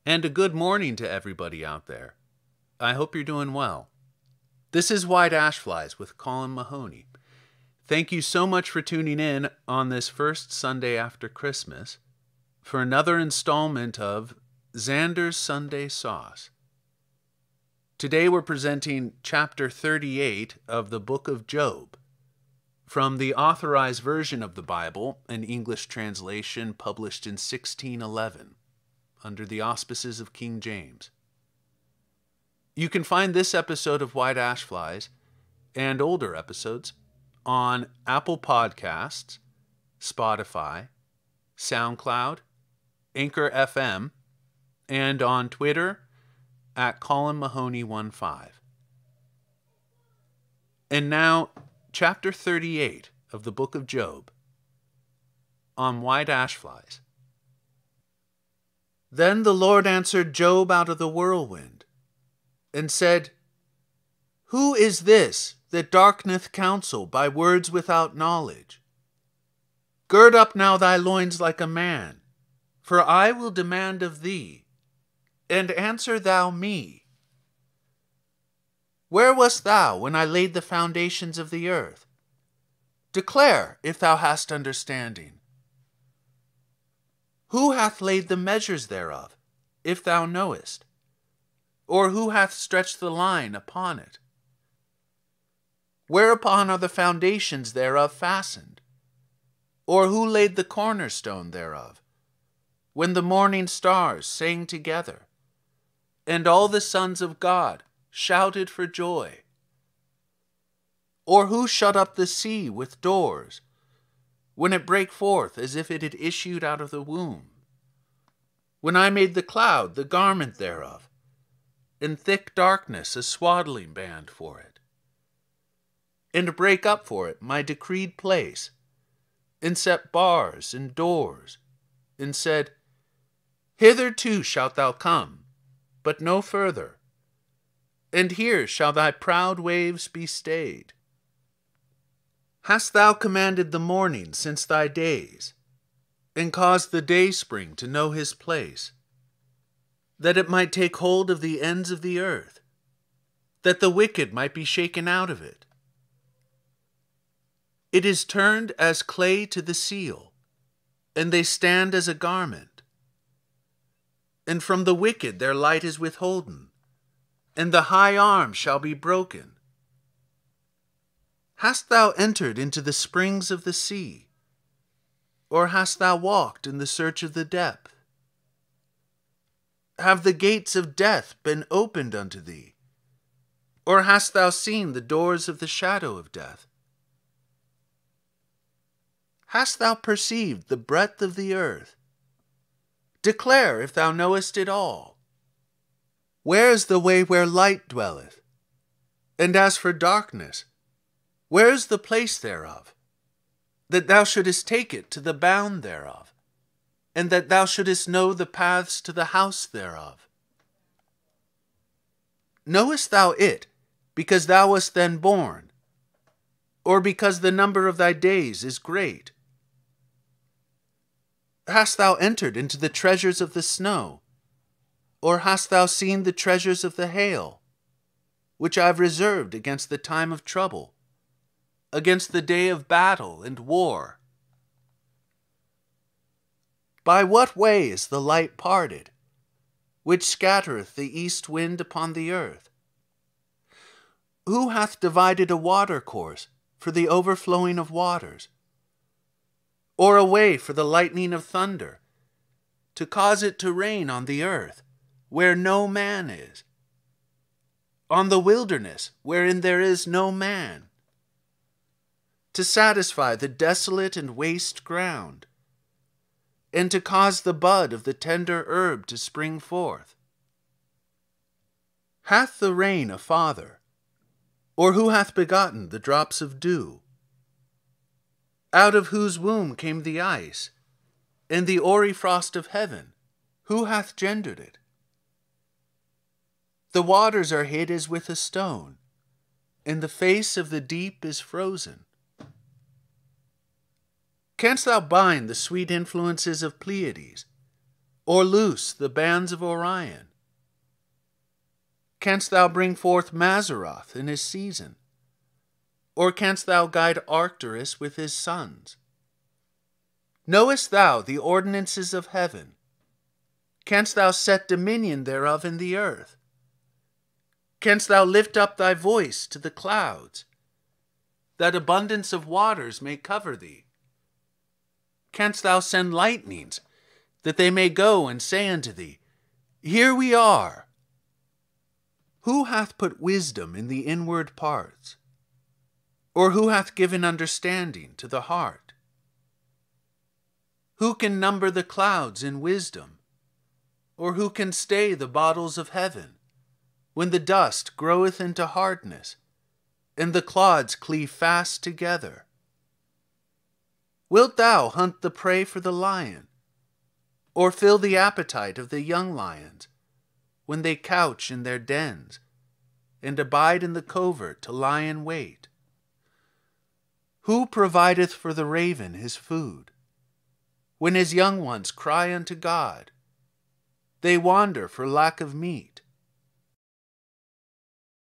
And a good morning to everybody out there. I hope you're doing well. This is White Ash Flies with Colin Mahoney. Thank you so much for tuning in on this first Sunday after Christmas for another installment of Zander's Sunday Sauce. Today we're presenting chapter 38 of the book of Job from the Authorized version of the Bible, an English translation published in 1611. Under the auspices of King James. You can find this episode of White Ash Flies and older episodes on Apple Podcasts, Spotify, SoundCloud, Anchor FM, and on Twitter at Colin Mahoney15. And now, chapter 38 of the book of Job on White Ash Flies. Then the Lord answered Job out of the whirlwind, and said, Who is this that darkeneth counsel by words without knowledge? Gird up now thy loins like a man, for I will demand of thee, and answer thou me. Where wast thou when I laid the foundations of the earth? Declare, if thou hast understanding. Who hath laid the measures thereof, if thou knowest? Or who hath stretched the line upon it? Whereupon are the foundations thereof fastened? Or who laid the cornerstone thereof? When the morning stars sang together, and all the sons of God shouted for joy? Or who shut up the sea with doors, when it brake forth as if it had issued out of the womb? When I made the cloud the garment thereof, and thick darkness a swaddling band for it, and brake up for it my decreed place, and set bars and doors, and said, Hitherto shalt thou come, but no further, and here shall thy proud waves be stayed. Hast thou commanded the morning since thy days, and caused the dayspring to know his place, that it might take hold of the ends of the earth, that the wicked might be shaken out of it? It is turned as clay to the seal, and they stand as a garment. And from the wicked their light is withholden, and the high arm shall be broken. Hast thou entered into the springs of the sea, or hast thou walked in the search of the depth? Have the gates of death been opened unto thee, or hast thou seen the doors of the shadow of death? Hast thou perceived the breadth of the earth? Declare if thou knowest it all. Where is the way where light dwelleth? And as for darkness, where is the place thereof? That thou shouldest take it to the bound thereof, and that thou shouldest know the paths to the house thereof. Knowest thou it, because thou wast then born, or because the number of thy days is great? Hast thou entered into the treasures of the snow, or hast thou seen the treasures of the hail, which I have reserved against the time of trouble, against the day of battle and war? By what way is the light parted, which scattereth the east wind upon the earth? Who hath divided a watercourse for the overflowing of waters, or a way for the lightning of thunder, to cause it to rain on the earth, where no man is, on the wilderness wherein there is no man, to satisfy the desolate and waste ground, and to cause the bud of the tender herb to spring forth? Hath the rain a father, or who hath begotten the drops of dew? Out of whose womb came the ice, and the hoary frost of heaven? Who hath gendered it? The waters are hid as with a stone, and the face of the deep is frozen. Canst thou bind the sweet influences of Pleiades, or loose the bands of Orion? Canst thou bring forth Mazzaroth in his season? Or canst thou guide Arcturus with his sons? Knowest thou the ordinances of heaven? Canst thou set dominion thereof in the earth? Canst thou lift up thy voice to the clouds, that abundance of waters may cover thee? Canst thou send lightnings, that they may go and say unto thee, Here we are? Who hath put wisdom in the inward parts? Or who hath given understanding to the heart? Who can number the clouds in wisdom? Or who can stay the bottles of heaven, when the dust groweth into hardness, and the clods cleave fast together? Wilt thou hunt the prey for the lion, or fill the appetite of the young lions, when they couch in their dens, and abide in the covert to lie in wait? Who provideth for the raven his food, when his young ones cry unto God? They wander for lack of meat.